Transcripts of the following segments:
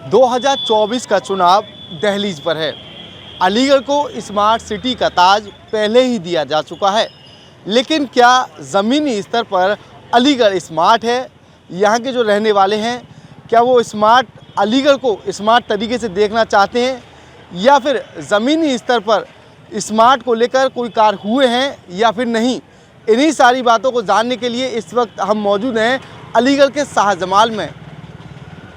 2024 का चुनाव दहलीज पर है। अलीगढ़ को स्मार्ट सिटी का ताज पहले ही दिया जा चुका है, लेकिन क्या ज़मीनी स्तर पर अलीगढ़ स्मार्ट है? यहाँ के जो रहने वाले हैं, क्या वो अलीगढ़ को स्मार्ट तरीके से देखना चाहते हैं, या फिर ज़मीनी स्तर पर स्मार्ट को लेकर कोई कार्य हुए हैं या फिर नहीं? इन्हीं सारी बातों को जानने के लिए इस वक्त हम मौजूद हैं अलीगढ़ के शाहजमाल में।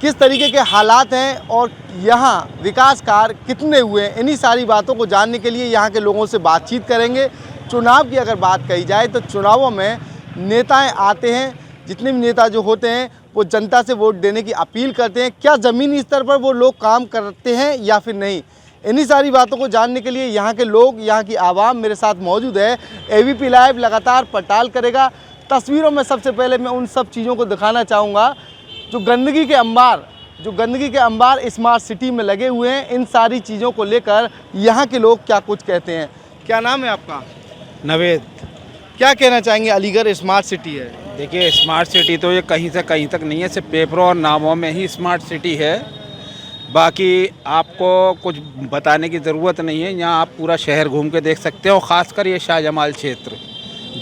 किस तरीके के हालात हैं और यहाँ विकास कार्य कितने हुए हैं, इन्हीं सारी बातों को जानने के लिए यहाँ के लोगों से बातचीत करेंगे। चुनाव की अगर बात कही जाए तो चुनावों में नेताएं आते हैं, जितने भी नेता जो होते हैं वो जनता से वोट देने की अपील करते हैं। क्या ज़मीनी स्तर पर वो लोग काम करते हैं या फिर नहीं? इन्हीं सारी बातों को जानने के लिए यहाँ के लोग, यहाँ की आवाम मेरे साथ मौजूद है। एबीपी लाइव लगातार पड़ताल करेगा। तस्वीरों में सबसे पहले मैं उन सब चीज़ों को दिखाना चाहूँगा जो गंदगी के अंबार स्मार्ट सिटी में लगे हुए हैं। इन सारी चीज़ों को लेकर यहाँ के लोग क्या कुछ कहते हैं। क्या नाम है आपका? नवेद। क्या कहना चाहेंगे? अलीगढ़ स्मार्ट सिटी है। देखिए, स्मार्ट सिटी तो ये कहीं से कहीं तक नहीं है, सिर्फ पेपरों और नामों में ही स्मार्ट सिटी है। बाकी आपको कुछ बताने की ज़रूरत नहीं है। यहाँ आप पूरा शहर घूम के देख सकते हो। ख़ासकर ये शाहजमाल क्षेत्र,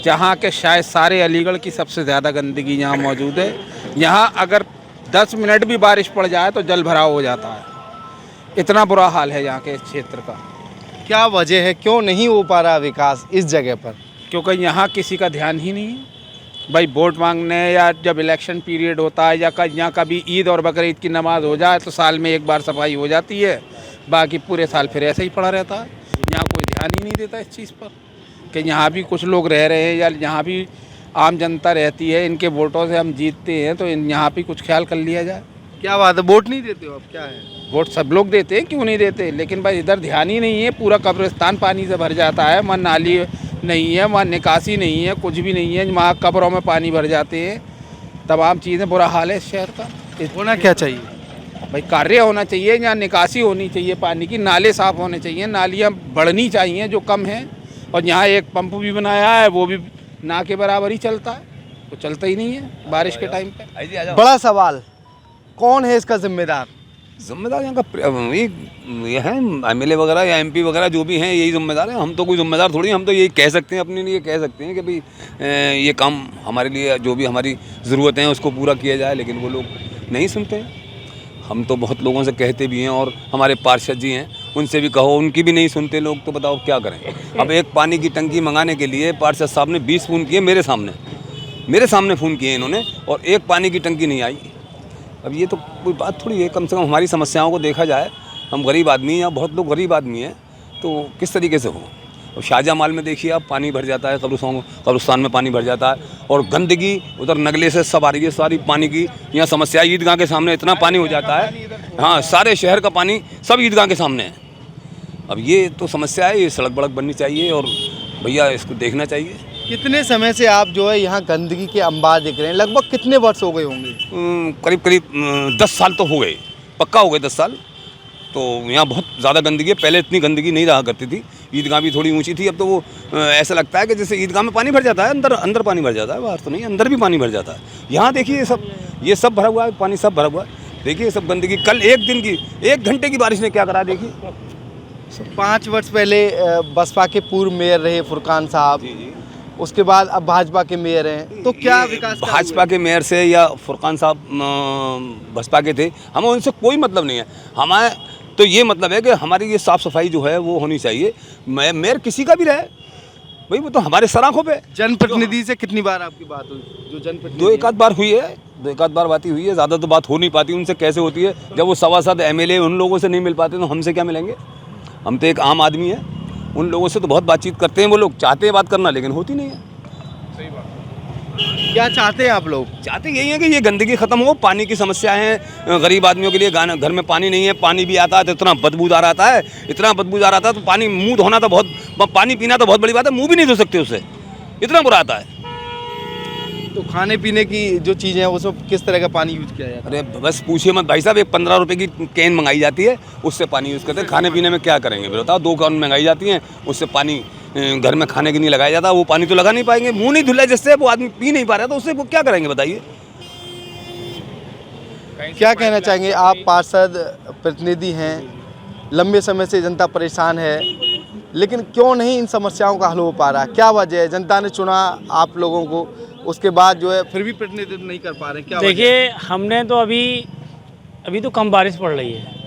जहाँ के शायद सारे अलीगढ़ की सबसे ज़्यादा गंदगी यहाँ मौजूद है। यहाँ अगर 10 मिनट भी बारिश पड़ जाए तो जल भराव हो जाता है। इतना बुरा हाल है यहाँ के क्षेत्र का। क्या वजह है, क्यों नहीं हो पा रहा विकास इस जगह पर? क्योंकि यहाँ किसी का ध्यान ही नहीं है। भाई वोट मांगने या जब इलेक्शन पीरियड होता है या यहाँ कभी ईद और बकरीद की नमाज़ हो जाए तो साल में एक बार सफाई हो जाती है, बाकी पूरे साल फिर ऐसे ही पड़ा रहता है। यहाँ कोई ध्यान ही नहीं देता इस चीज़ पर कि यहाँ भी कुछ लोग रह रहे हैं या यहाँ भी आम जनता रहती है, इनके वोटों से हम जीतते हैं, तो यहाँ भी कुछ ख्याल कर लिया जाए। क्या बात है, वोट नहीं देते हो आप? क्या है, वोट सब लोग देते हैं, क्यों नहीं देते, लेकिन भाई इधर ध्यान ही नहीं है। पूरा कब्रिस्तान पानी से भर जाता है, वहाँ नाली नहीं है, वहाँ निकासी नहीं है, कुछ भी नहीं है। वहाँ कब्रों में पानी भर जाते हैं, तमाम चीज़ें, बुरा हाल है इस शहर का। होना क्या चाहिए भाई? कार्य होना चाहिए, यहाँ निकासी होनी चाहिए पानी की, नाले साफ़ होने चाहिए, नालियाँ बढ़नी चाहिए जो कम हैं। और यहाँ एक पंप भी बनाया है, वो भी ना के बराबर ही चलता है, वो चलता ही नहीं है बारिश के टाइम पे। बड़ा सवाल, कौन है इसका जिम्मेदार? जिम्मेदार यहाँ का ये है एमएलए वगैरह या एमपी वगैरह जो भी हैं, यही जिम्मेदार है। हम तो कोई जिम्मेदार थोड़ी, हम तो यही कह सकते हैं, अपने लिए कह सकते हैं कि भाई ये काम हमारे लिए, जो भी हमारी ज़रूरतें हैं उसको पूरा किया जाए, लेकिन वो लोग नहीं सुनते हैं। हम तो बहुत लोगों से कहते भी हैं, और हमारे पार्षद जी हैं उनसे भी कहो, उनकी भी नहीं सुनते लोग, तो बताओ क्या करें। अब एक पानी की टंकी मंगाने के लिए पार्षद साहब ने 20 फ़ोन किए मेरे सामने फ़ोन किए इन्होंने, और एक पानी की टंकी नहीं आई। अब ये तो कोई बात थोड़ी है। कम से कम हमारी समस्याओं को देखा जाए। हम गरीब आदमी हैं, या बहुत लोग गरीब आदमी हैं, तो किस तरीके से हो। और शाहजमाल में देखिए आप, पानी भर जाता है, कब्रिस्तान में पानी भर जाता है, और गंदगी उधर नगले से सब आ रही है, सारी पानी की यहाँ समस्या। ईदगाह के सामने इतना पानी हो जाता है, हाँ, सारे शहर का पानी सब ईदगाह के सामने है। अब ये तो समस्या है, ये सड़क बड़क बननी चाहिए, और भैया इसको देखना चाहिए। कितने समय से आप जो है यहाँ गंदगी के अंबार देख रहे हैं? लगभग कितने वर्ष हो गए होंगे? करीब 10 साल तो हो गए, पक्का हो गए 10 साल। तो यहाँ बहुत ज़्यादा गंदगी है। पहले इतनी गंदगी नहीं रहा करती थी, ईदगाह भी थोड़ी ऊंची थी। अब तो वो ऐसा लगता है कि जैसे ईदगाह में पानी भर जाता है, अंदर पानी भर जाता है, बाहर तो नहीं, अंदर भी पानी भर जाता है। यहाँ देखिए ये सब भरा हुआ है, पानी सब भरा हुआ है। देखिए सब गंदगी। कल 1 घंटे की बारिश ने क्या करा, देखिए। 5 वर्ष पहले बसपा के पूर्व मेयर रहे फुरकान साहब, उसके बाद अब भाजपा के मेयर हैं, तो क्या विकास? भाजपा के मेयर से या फुरकान साहब बसपा के थे, हमें उनसे कोई मतलब नहीं है। हमें तो ये मतलब है कि हमारी ये साफ़ सफाई जो है वो होनी चाहिए। मेयर किसी का भी रहे भाई, वो तो हमारे सराखों पे। जनप्रतिनिधि से कितनी बार आपकी बात हुई? जो जनप्रतिनिधि 2 एक आध बार हुई है, 2 एक आध बार बात हुई है, ज़्यादा तो बात हो नहीं पाती। उनसे कैसे होती है जब वो सवा-7 एमएलए उन लोगों से नहीं मिल पाते, तो हमसे क्या मिलेंगे? हम तो एक आम आदमी है, उन लोगों से तो बहुत बातचीत करते हैं वो लोग, चाहते हैं बात करना, लेकिन होती नहीं है। क्या चाहते हैं आप लोग? चाहते यही है कि ये गंदगी ख़त्म हो। पानी की समस्या है गरीब आदमियों के लिए, घर में पानी नहीं है, पानी भी आता है तो इतना बदबूदार आता है, तो पानी मुँह धोना तो पानी पीना तो बहुत बड़ी बात है, मुँह भी नहीं धो सकते उससे, इतना बुरा आता है। तो खाने पीने की जो चीज़ें हैं उसमें किस तरह का पानी यूज़ किया जाता है? अरे बस पूछिए मत भाई साहब। एक 15 रुपये की कैन मंगाई जाती है, उससे पानी यूज़ करते हैं। खाने पीने में क्या करेंगे बताओ? 2 कैन मंगाई जाती हैं, उससे पानी घर में खाने के नहीं लगाया जाता। वो पानी तो लगा नहीं पाएंगे, मुंह नहीं धुला जिससे वो आदमी पी नहीं पा रहा, तो उससे वो क्या करेंगे बताइए? क्या कहना चाहेंगे आप? पार्षद प्रतिनिधि हैं, लंबे समय से जनता परेशान है, लेकिन क्यों नहीं इन समस्याओं का हल हो पा रहा? क्या वजह है? जनता ने चुना आप लोगों को, उसके बाद जो है फिर भी प्रतिनिधित्व नहीं कर पा रहे, क्या वजह है? देखिए, हमने तो अभी तो कम बारिश पड़ रही है।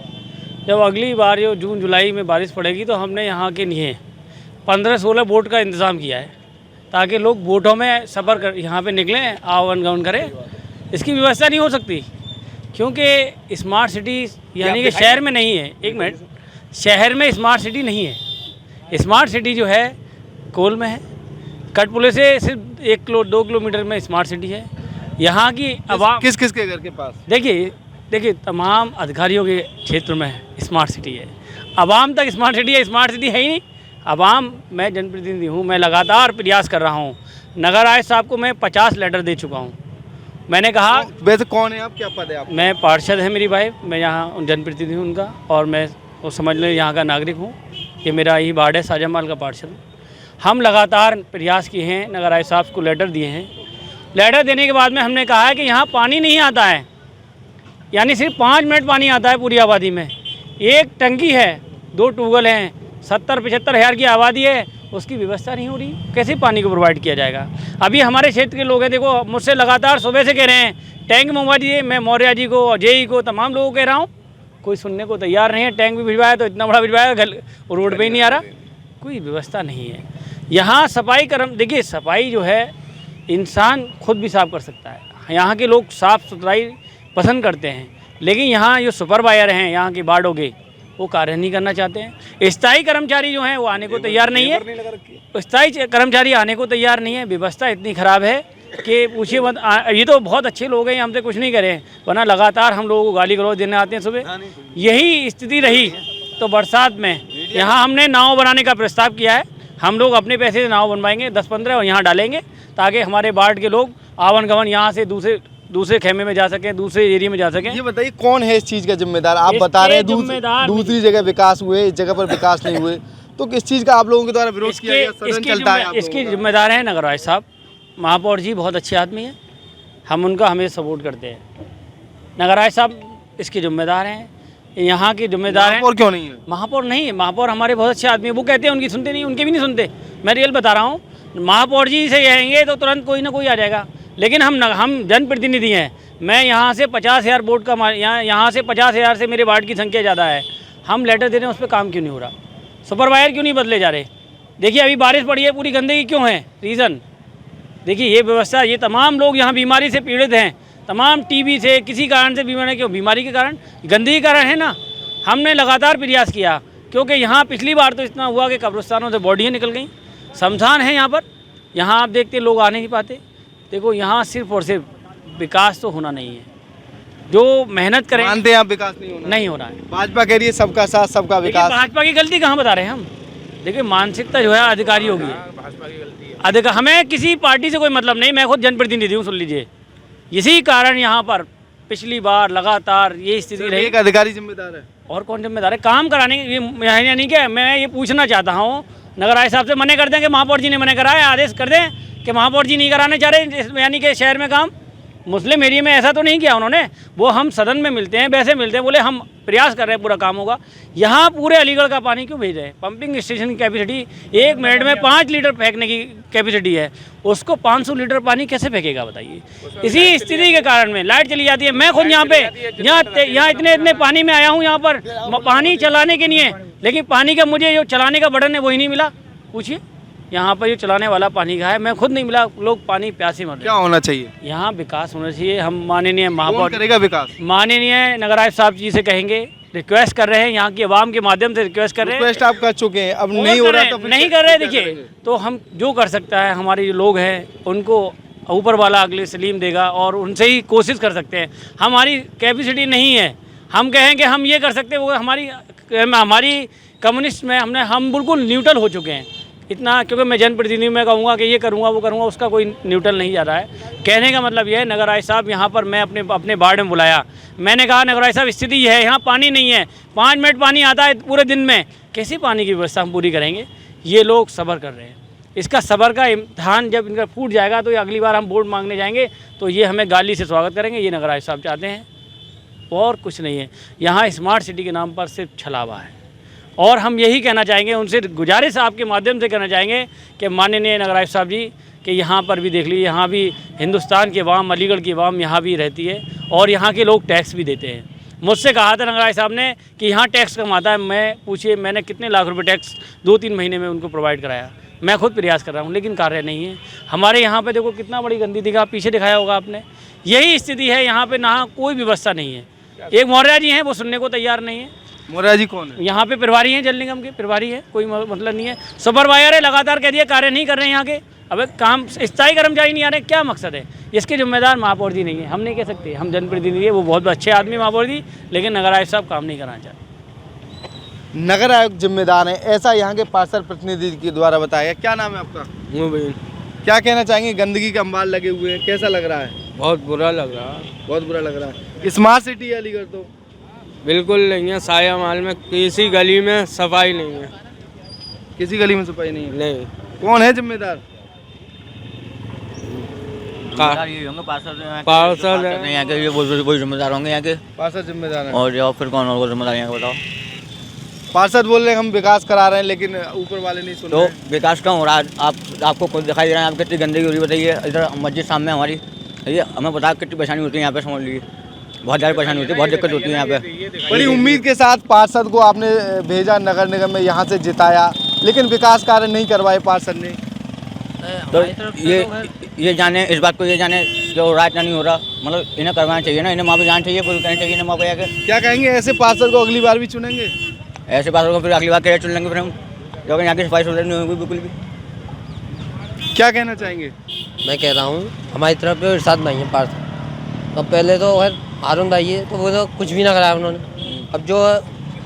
जब अगली बार जो जून जुलाई में बारिश पड़ेगी तो हमने यहाँ के लिए 15-16 बोट का इंतज़ाम किया है, ताकि लोग बोटों में सफ़र कर यहाँ पे निकलें, आवन गमन करें। इसकी व्यवस्था नहीं हो सकती क्योंकि स्मार्ट सिटी यानी कि शहर में नहीं है। एक मिनट, शहर में स्मार्ट सिटी नहीं है। स्मार्ट सिटी जो है कोल में है, कठपुतली से सिर्फ 1-2 किलोमीटर में स्मार्ट सिटी है। यहाँ की आवाम किस किस के घर के पास? देखिए तमाम अधिकारियों के क्षेत्र में स्मार्ट सिटी है। आवाम तक स्मार्ट सिटी है, स्मार्ट सिटी है ही नहीं। आवाम, मैं जनप्रतिनिधि हूँ, मैं लगातार प्रयास कर रहा हूँ। नगर आयुक्त साहब को मैं 50 लेटर दे चुका हूँ। मैंने कहा, वैसे कौन है आप, क्या पद है आप? मैं पार्षद है मेरी भाई, मैं यहाँ जनप्रतिनिधि हूँ उनका, और मैं वो समझ लें यहाँ का नागरिक हूँ। ये मेरा यही वार्ड है, शाहजहां का पार्षद हूँ। हम लगातार प्रयास किए हैं, नगर आयुक्त साहब को लेटर दिए हैं। लेटर देने के बाद में हमने कहा है कि यहाँ पानी नहीं आता है, यानी सिर्फ 5 मिनट पानी आता है पूरी आबादी में। एक टंकी है, 2 ट्यूबवेल हैं, 70-75 हज़ार की आबादी है, उसकी व्यवस्था नहीं हो रही। कैसे पानी को प्रोवाइड किया जाएगा? अभी हमारे क्षेत्र के लोग हैं, देखो मुझसे लगातार सुबह से कह रहे हैं टैंक मंगवा दीजिए। मैं मौर्य जी को, जेई को, तमाम लोगों को कह रहा हूँ, कोई सुनने को तैयार नहीं है। टैंक भी भिजवाया तो इतना बड़ा भिजवाया, रोड पे ही नहीं आ रहा, कोई व्यवस्था नहीं है। यहाँ सफाई देखिए, सफाई जो है इंसान खुद भी साफ कर सकता है। यहाँ के लोग साफ़ सुथराई पसंद करते हैं, लेकिन यहाँ जो सुपरवाइजर हैं यहाँ के वार्डों के, वो कार्य नहीं करना चाहते हैं। स्थायी कर्मचारी जो हैं वो आने को तैयार नहीं है। स्थायी कर्मचारी आने को तैयार नहीं है। व्यवस्था इतनी ख़राब है कि पूछिए मत। ये तो बहुत अच्छे लोग हैं, हमसे कुछ नहीं करें, वरना लगातार हम लोगों को गाली गलौज देने आते हैं सुबह। यही स्थिति रही तो बरसात में यहाँ हमने नाव बनाने का प्रस्ताव किया है। हम लोग अपने पैसे से नाव बनवाएंगे 10-15 और यहाँ डालेंगे, ताकि हमारे वार्ड के लोग आवन गमन यहाँ से दूसरे खेमे में जा सकें, दूसरे एरिया में जा सकें। ये बताइए कौन है इस चीज़ का जिम्मेदार? आप बता रहे हैं दूसरी जगह विकास हुए, इस जगह पर विकास नहीं हुए, तो किस चीज़ का आप लोगों के द्वारा विरोध किया गया? सदन चलता है, इसके जिम्मेदार हैं नगर आयुक्त साहब। महापौर जी बहुत अच्छे आदमी हैं, हम उनका हमेशा सपोर्ट करते हैं। नगर आयुक्त साहब इसके जिम्मेदार हैं, यहाँ के जिम्मेदार हैं। महापौर क्यों नहीं है? महापौर नहीं है, महापौर हमारे बहुत अच्छे आदमी हैं। वो कहते हैं उनकी सुनते नहीं, उनके भी नहीं सुनते। मैं रियल बता रहा हूँ, महापौर जी से कहेंगे तो तुरंत कोई ना कोई आ जाएगा, लेकिन हम जनप्रतिनिधि हैं। मैं यहाँ से 50,000 वोट का यहाँ से 50,000 से मेरे वार्ड की संख्या ज़्यादा है। हम लेटर दे रहे हैं, उस पर काम क्यों नहीं हो रहा? सुपरवाइजर क्यों नहीं बदले जा रहे? देखिए अभी बारिश पड़ी है, पूरी गंदगी क्यों है? रीज़न देखिए, ये व्यवस्था, ये तमाम लोग यहाँ बीमारी से पीड़ित हैं, तमाम टीबी से, किसी कारण से बीमारी, क्यों? बीमारी के कारण, गंदगी के कारण है ना। हमने लगातार प्रयास किया, क्योंकि यहाँ पिछली बार तो इतना हुआ कि कब्रिस्तानों से बॉडियाँ निकल गई, शमशान है यहाँ पर। यहाँ आप देखते लोग आ नहीं पाते। देखो यहाँ सिर्फ और सिर्फ विकास तो होना नहीं है, जो मेहनत करें। मानते हैं आप विकास नहीं हो रहा है। भाजपा कह रही है सबका साथ सबका विकास। भाजपा की गलती कहाँ बता रहे हैं हम? देखिए मानसिकता जो है अधिकारियों की है। हमें किसी पार्टी से कोई मतलब नहीं, मैं खुद जनप्रतिनिधि हूँ, सुन लीजिए। इसी कारण यहाँ पर पिछली बार लगातार ये स्थिति रही। एक अधिकारी जिम्मेदार है, और कौन जिम्मेदार है? काम कराने यानी क्या? मैं ये पूछना चाहता हूँ, नगर आयुक्त साहब से मने कर दें कि महापौर जी ने मने कराया, आदेश कर दें कि महापौर जी नहीं कराने चाह रहे यानी कि शहर में काम। मुस्लिम एरिया में ऐसा तो नहीं किया उन्होंने, वो हम सदन में मिलते हैं, वैसे मिलते हैं, बोले हम प्रयास कर रहे हैं, पूरा काम होगा। यहाँ पूरे अलीगढ़ का पानी क्यों भेज रहे हैं? पंपिंग स्टेशन की कैपेसिटी 1 मिनट में 5 लीटर फेंकने की कैपेसिटी है, उसको 500 लीटर पानी कैसे फेंकेगा बताइए? इसी स्थिति के कारण में लाइट चली जाती है। मैं खुद यहाँ इतने पानी में आया हूँ, यहाँ पर पानी चलाने के लिए, लेकिन पानी का मुझे जो चलाने का बटन है वही नहीं मिला। पूछिए यहाँ पर जो चलाने वाला पानी का है, मैं खुद नहीं मिला, लोग पानी प्यासे मर रहे हैं। क्या होना चाहिए? यहाँ विकास होना चाहिए। हम माननीय महापौर करेगा विकास, माननीय नगर आयुक्त साहब जी से कहेंगे, रिक्वेस्ट कर रहे हैं, यहाँ की आवाम के माध्यम से रिक्वेस्ट कर रहे हैं। रिक्वेस्ट आप कर चुके हैं, अब नहीं हो रहा तो नहीं कर रहे। देखिए तो हम जो कर सकता है, हमारे जो लोग हैं उनको ऊपर वाला अगले सलीम देगा और उनसे ही कोशिश कर सकते हैं। हमारी कैपेसिटी नहीं है, हम कहें कि हम ये कर सकते हैं, वो हमारी कम्युनिस्ट में हम बिल्कुल न्यूट्रल हो चुके हैं इतना, क्योंकि मैं जनप्रतिनिधि में कहूँगा कि ये करूँगा वो करूँगा, उसका कोई न्यूट्रल नहीं जा रहा है। कहने का मतलब ये है, नगर आयुक्त साहब यहाँ पर मैं अपने वार्ड में बुलाया, मैंने कहा नगर आयुक्त साहब स्थिति ये है, यहाँ पानी नहीं है, 5 मिनट पानी आता है पूरे दिन में, कैसी पानी की व्यवस्था हम पूरी करेंगे? ये लोग सब्र कर रहे हैं। इसका सब्र का इम्तहान जब इनका फूट जाएगा तो अगली बार हम वोट मांगने जाएंगे तो ये हमें गाली से स्वागत करेंगे। ये नगर आयुक्त साहब चाहते हैं। और कुछ नहीं है। यहाँ स्मार्ट सिटी के नाम पर सिर्फ छलावा है। और हम यही कहना चाहेंगे, उनसे गुजारिश आपके माध्यम से करना चाहेंगे कि माननीय नगर आयुक्त साहब जी कि यहाँ पर भी देख लीजिए, यहाँ भी हिंदुस्तान की अवाम, अलीगढ़ की अवाम यहाँ भी रहती है और यहाँ के लोग टैक्स भी देते हैं। मुझसे कहा था नगर आयुक्त साहब ने कि यहाँ टैक्स कम आता है। मैं पूछिए, मैंने कितने लाख रुपए टैक्स 2-3 महीने में उनको प्रोवाइड कराया। मैं खुद प्रयास कर रहा हूँ, लेकिन कार्य नहीं है। हमारे यहाँ पे देखो कितना बड़ी गंदी दिखा, पीछे दिखाया होगा आपने। यही स्थिति है यहाँ पे, ना कोई व्यवस्था नहीं है। एक मौर्या जी हैं, वो सुनने को तैयार नहीं है। मौर्या जी कौन है? यहाँ पे प्रभारी हैं, जल निगम के प्रभारी है, कोई मतलब नहीं है। सुपरवाइजर है, लगातार कह दिया कार्य नहीं कर रहे हैं यहाँ के। अब काम स्थायी कर्मचारी नहीं आ रहे, क्या मकसद है? इसके जिम्मेदार महापौर जी नहीं है, हम नहीं कह सकते, हम जनप्रतिनिधि है। वो बहुत अच्छे आदमी महापौर जी, लेकिन नगर आयुक्त साहब काम नहीं कराना चाहते। नगर आयुक्त जिम्मेदार है, ऐसा यहाँ के पार्षद प्रतिनिधि के द्वारा बताया गया। क्या नाम है आपका? क्या कहना चाहेंगे? गंदगी के अंबार लगे हुए हैं, कैसा लग रहा है? बहुत बुरा लग रहा है। बहुत बुरा लग रहा है। स्मार्ट सिटी है अलीगढ़ तो बिल्कुल नहीं है। साया माल में किसी गली में सफाई नहीं है। किसी गली में सफाई नहीं है। नहीं, कौन है जिम्मेदार? ये होंगे पार्षद पार्षद है। यहाँ के, ये वही जिम्मेदार होंगे यहाँ के। पार्षद जिम्मेदार है। और या फिर कौन होगा जिम्मेदार यहाँ का बताओ? पार्षद बोल रहे हैं हम विकास करा रहे हैं, लेकिन ऊपर वाले नहीं सुन तो रहे। विकास कहाँ हो रहा है? आपको खुद दिखाई दे रहा है, आप कितनी गंदगी हो रही है बताइए। इधर मस्जिद सामने हमारी, ये हमें पता कितनी परेशानी होती है यहाँ पे, समझ लीजिए बहुत ज़्यादा परेशानी होती है, बहुत दिक्कत होती है यहाँ पे। बड़ी उम्मीद के साथ पार्षद को आपने भेजा, नगर निगम में यहाँ से जिताया, लेकिन विकास कार्य नहीं करवाए पार्षद ने। तो ये जाने, इस बात को ये जाने जो हो रहा है इतना नहीं हो रहा, मतलब इन्हें करवाना चाहिए ना, इन्हें वहाँ पे जाना चाहिए, पूरी करनी चाहिए इन्हें वहाँ पे जाकर। क्या कहेंगे, ऐसे पार्षद को अगली बार भी चुनेंगे? ऐसे बातों को फिर अगली बार कैसे चुन लेंगे फिर हम, क्योंकि यहाँ की सफाई सुथराई नहीं होगी बिल्कुल भी। क्या कहना चाहेंगे? मैं कह रहा हूँ हमारी तरफ पे इरशाद भाई है पार्षद। तो पहले तो खैर हारून भाई है, तो वो तो कुछ भी ना कराया उन्होंने। अब जो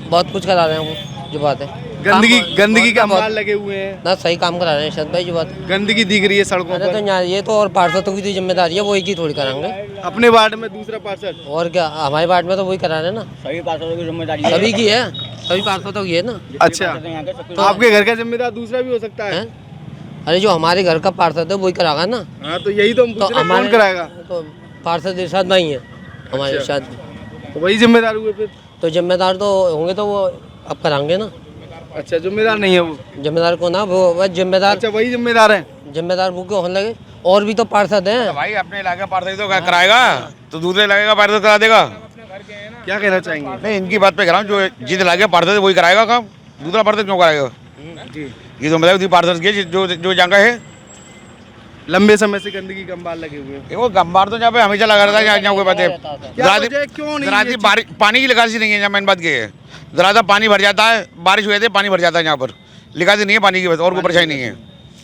बहुत कुछ करा रहे हैं वो, जो बात है गंदगी के अंबार लगे हुए हैं ना, सही काम करा रहे हैं इरशाद भाई, जो बात है। गंदगी दिख रही है सड़कों अरे तो पर। यहाँ ये तो और पार्षदों की तो जिम्मेदारी है, वो एक ही थोड़ी कराएंगे। अपने वार्ड में दूसरा पार्षद, और क्या, हमारे वार्ड में तो वही करा रहे हैं ना, सभी पार्षदों की जिम्मेदारी है। सभी की है, सभी पार्षदों की है ना। अच्छा, तो आपके घर का जिम्मेदार दूसरा भी हो सकता है? अरे जो हमारे घर का पार्षद है वही कराएगा ना। हाँ, तो यही तो हम पूछ रहे हैं, कौन कराएगा? तो पार्षद इरशाद भाई है हमारे, इरशाद। तो वही जिम्मेदार हुए फिर? तो जिम्मेदार तो होंगे, तो वो अब कराएंगे ना। अच्छा, जिम्मेदार नहीं है वो? जिम्मेदार को ना, वो जिम्मेदार। अच्छा, वही जिम्मेदार है। जिम्मेदार वो क्यों होने लगे? और भी तो पार्षद हैं भाई, अपने इलाके पार्षद तो कराएगा, तो दूसरे इलाके का पार्षद करा देगा। क्या कहना चाहेंगे? नहीं, इनकी बात पे कह रहा हूँ, जो जिस इलाके पार्षद है वही कराएगा काम, दूसरा पार्षद क्यों कराएगा? ये तो मतलब पार्षद के जो जगह है। लंबे समय से गंदगी के अंबार लगे हुए हैं। वो गंबार तो जहाँ पे हमेशा लगा रहता है, यहाँ कोई बात है। क्या वजह है, क्यों नहीं ये चीज़? पानी की निकासी नहीं है यहाँ, मेन बात ये है। जरा सा पानी भर जाता है, बारिश हुए थे पानी भर जाता है यहाँ पर, निकासी नहीं है पानी की, बस और कोई परेशानी नहीं है।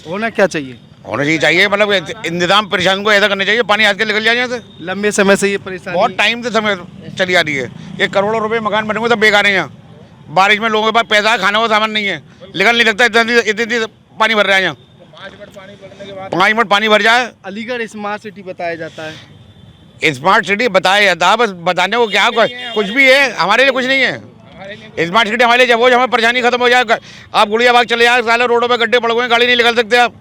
होना क्या चाहिए? होना चाहिए मतलब इंतजाम प्रशासन को ऐसा करना चाहिए, पानी आज के निकल जाए यहाँ से। लंबे समय से ये परेशानी, बहुत टाइम से समय चली आ रही है। ये करोड़ों रुपए मकान बने हुए सब बेकार हैं यहाँ। बारिश में लोगों के पास पैसा है, खाने का सामान नहीं है, निकल नहीं लगता, इतनी पानी भर रहा है यहाँ। 5 मिनट पानी भर जाए। अलीगढ़ स्मार्ट सिटी बताया जाता है। स्मार्ट सिटी बताया जाता है, बस बताने को क्या कुछ भी है, हमारे लिए कुछ नहीं है। स्मार्ट सिटी हमारे लिए जब वो हमें परेशानी खत्म हो जाए, आप गुड़िया बाग चले जाए, साले रोडों पे गड्ढे पड़ गए, गाड़ी नहीं निकल सकते आप,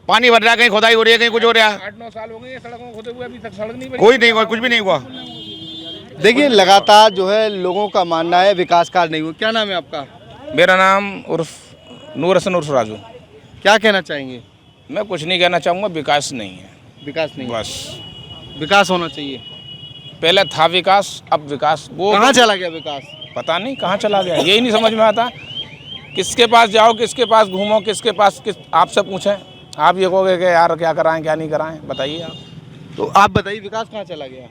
पानी भर रहा है, कहीं खुदाई हो रही है, कहीं कुछ हो रहा है। 8-9 साल हो गए सड़कों को खोदे हुए, अभी तक सड़क नहीं बनी। कोई नहीं हुआ, कुछ भी नहीं हुआ। देखिए, लगातार जो है लोगों का मानना है विकास कार्य नहीं हुआ। क्या नाम है आपका? मेरा नाम उर्फ नूर हसन उर्फ राजू। क्या कहना चाहेंगे? मैं कुछ नहीं कहना चाहूँगा, विकास नहीं है, विकास नहीं, बस। विकास होना चाहिए। पहले था विकास, अब विकास वो कहाँ चला गया विकास? पता नहीं कहाँ चला गया, यही नहीं समझ में आता। किसके पास जाओ, किसके पास घूमो, किसके पास आपसे पूछें, आप ये कहोगे कि यार क्या कराएं क्या नहीं कराएं, बताइए आप। तो आप बताइए, विकास कहाँ चला गया?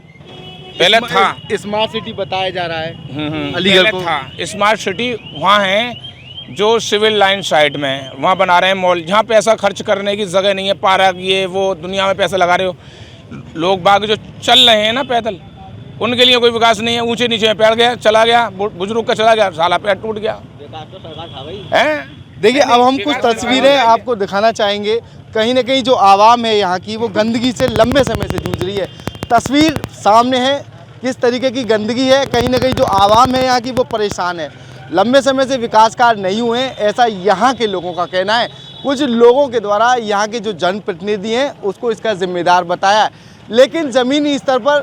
पहले था स्मार्ट सिटी बताया जा रहा है अलीगढ़ पहले को। था स्मार्ट सिटी, वहाँ है जो सिविल लाइन साइड में, वहाँ बना रहे हैं मॉल, जहाँ पैसा खर्च करने की जगह नहीं है, पार्क ये वो दुनिया में पैसा लगा रहे हो। लोग बाग जो चल रहे हैं ना पैदल, उनके लिए कोई विकास नहीं है। ऊंचे नीचे में पैर गया, चला गया, बुजुर्ग का चला गया, साला पैर टूट गया है। देखिए, अब हम कुछ तस्वीरें आपको दिखाना चाहेंगे। कहीं ना कहीं जो आवाम है यहाँ की, वो गंदगी से लंबे समय से जूझ रही है। तस्वीर सामने है, किस तरीके की गंदगी है। कहीं ना कहीं जो आवाम है यहाँ की, वो परेशान है। लंबे समय से विकास कार्य नहीं हुए, ऐसा यहाँ के लोगों का कहना है। कुछ लोगों के द्वारा यहाँ के जो जनप्रतिनिधि हैं उसको इसका जिम्मेदार बताया है, लेकिन ज़मीनी स्तर पर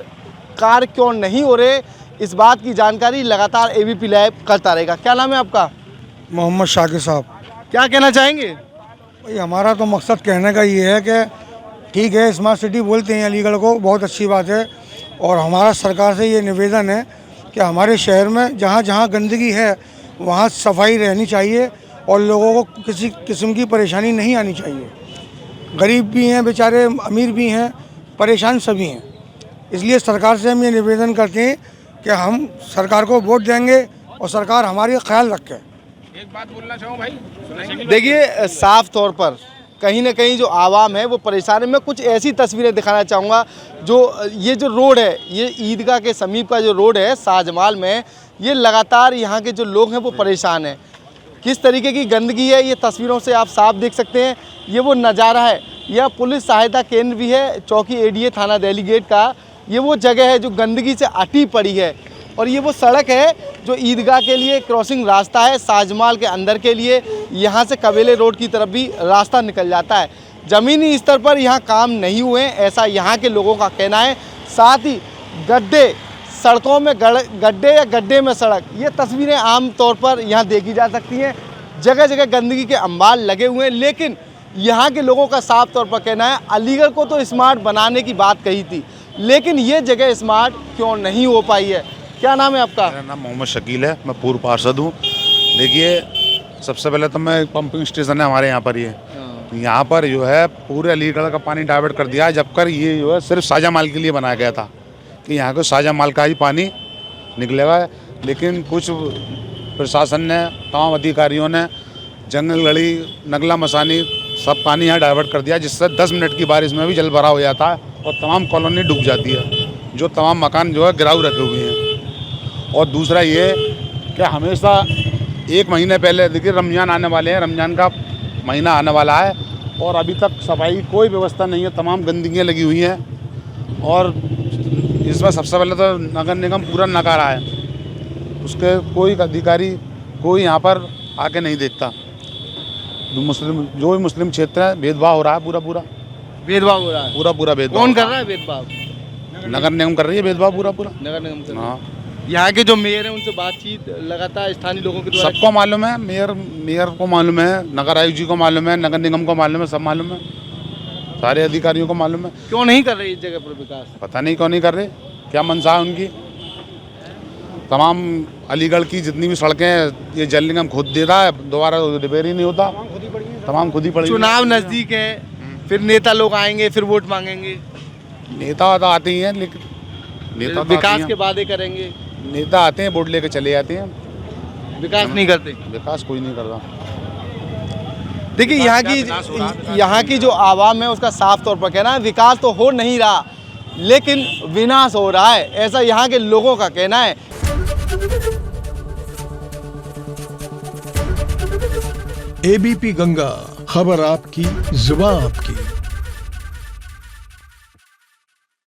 कार्य क्यों नहीं हो रहे, इस बात की जानकारी लगातार ABP लाइव करता रहेगा। क्या नाम है आपका? मोहम्मद शाकिर साहब। क्या कहना चाहेंगे? भाई हमारा तो मकसद कहने का ये है कि ठीक है, स्मार्ट सिटी बोलते हैं अलीगढ़ को, बहुत अच्छी बात है। और हमारा सरकार से ये निवेदन है कि हमारे शहर में जहाँ जहाँ गंदगी है वहाँ सफाई रहनी चाहिए और लोगों को किसी किस्म की परेशानी नहीं आनी चाहिए। गरीब भी हैं बेचारे, अमीर भी हैं, परेशान सभी हैं। इसलिए सरकार से हम ये निवेदन करते हैं कि हम सरकार को वोट देंगे और सरकार हमारी ख्याल रखे। एक बात बोलना चाहूँ भाई, देखिए, साफ तौर पर कहीं ना कहीं जो आवाम है वो परेशान है। मैं कुछ ऐसी तस्वीरें दिखाना चाहूँगा। ये जो रोड है, ये ईदगाह के समीप का जो रोड है शाहजमाल में, ये लगातार यहाँ के जो लोग हैं वो परेशान हैं। किस तरीके की गंदगी है ये तस्वीरों से आप साफ देख सकते हैं। ये वो नज़ारा है। यह पुलिस सहायता केंद्र भी है, चौकी ADA थाना दिल्ली गेट का। ये वो जगह है जो गंदगी से अटी पड़ी है। और ये वो सड़क है जो ईदगाह के लिए क्रॉसिंग रास्ता है, शाहजमाल के अंदर के लिए। यहाँ से कबेले रोड की तरफ भी रास्ता निकल जाता है। ज़मीनी स्तर पर यहाँ काम नहीं हुए, ऐसा यहाँ के लोगों का कहना है। साथ ही गड्ढे, सड़कों में गड्ढे या गड्ढे में सड़क, ये तस्वीरें आम तौर पर यहाँ देखी जा सकती हैं। जगह जगह गंदगी के अंबाल लगे हुए हैं। लेकिन यहाँ के लोगों का साफ तौर पर कहना है, अलीगढ़ को तो स्मार्ट बनाने की बात कही थी, लेकिन ये जगह स्मार्ट क्यों नहीं हो पाई है। क्या नाम है आपका? मेरा नाम मोहम्मद शकील है, मैं पूर्व पार्षद हूँ। देखिए, सबसे पहले तो मैं पंपिंग स्टेशन है हमारे यहाँ पर, यहाँ पर जो है पूरे अलीगढ़ का पानी डाइवर्ट कर दिया है, जबकि ये जो है सिर्फ शाहजमाल के लिए बनाया गया था कि यहाँ को शाहजमाल का ही पानी निकलेगा। लेकिन कुछ प्रशासन ने, तमाम अधिकारियों ने जंगल गली, नगला मसानी सब पानी यहाँ डाइवर्ट कर दिया, जिससे 10 मिनट की बारिश में भी जल भराव हो जाता है और तमाम कॉलोनी डूब जाती है, जो तमाम मकान जो है गिराव रखे हुए हैं। और दूसरा ये कि हमेशा 1 महीने पहले, देखिए रमज़ान आने वाले हैं, रमज़ान का महीना आने वाला है और अभी तक सफाई की कोई व्यवस्था नहीं है, तमाम गंदगियाँ लगी हुई हैं। और इसमें सबसे पहले तो नगर निगम पूरा नकारा है, उसके कोई अधिकारी कोई यहाँ पर आके नहीं देखता। जो भी मुस्लिम क्षेत्र है, भेदभाव हो रहा है, पूरा भेदभाव हो रहा है, पूरा भेदभाव। कौन कर रहा है भेदभाव? नगर निगम कर रही है भेदभाव पूरा। नगर निगम कर रहा है। हाँ, यहाँ के जो मेयर हैं उनसे बातचीत लगातार स्थानीय लोगों के द्वारा सबको मालूम है, मेयर को मालूम है, नगर आयुक्त जी को मालूम है, नगर निगम को मालूम है, सब मालूम है, सारे अधिकारियों को मालूम है। क्यों नहीं कर रही इस जगह पर विकास? पता नहीं क्यों नहीं कर रहे, क्या मंशा है उनकी। तमाम अलीगढ़ की जितनी भी सड़कें हैं ये जल निगम खुद देता है, दोबारा रिपेयर ही नहीं होता, तमाम खुद ही पड़ी। चुनाव नज़दीक है, फिर नेता लोग आएंगे, फिर वोट मांगेंगे। नेता तो आते ही हैं, लेकिन नेता विकास के वादे करेंगे, नेता आते हैं, वोट लेके चले जाते हैं, विकास नहीं करते। विकास कोई नहीं करता। देखिए, यहाँ की जो आवाम है उसका साफ तौर पर कहना है विकास तो हो नहीं रहा, लेकिन विनाश हो रहा है, ऐसा यहाँ के लोगों का कहना है। ABP गंगा, खबर आपकी, जुबान आपकी।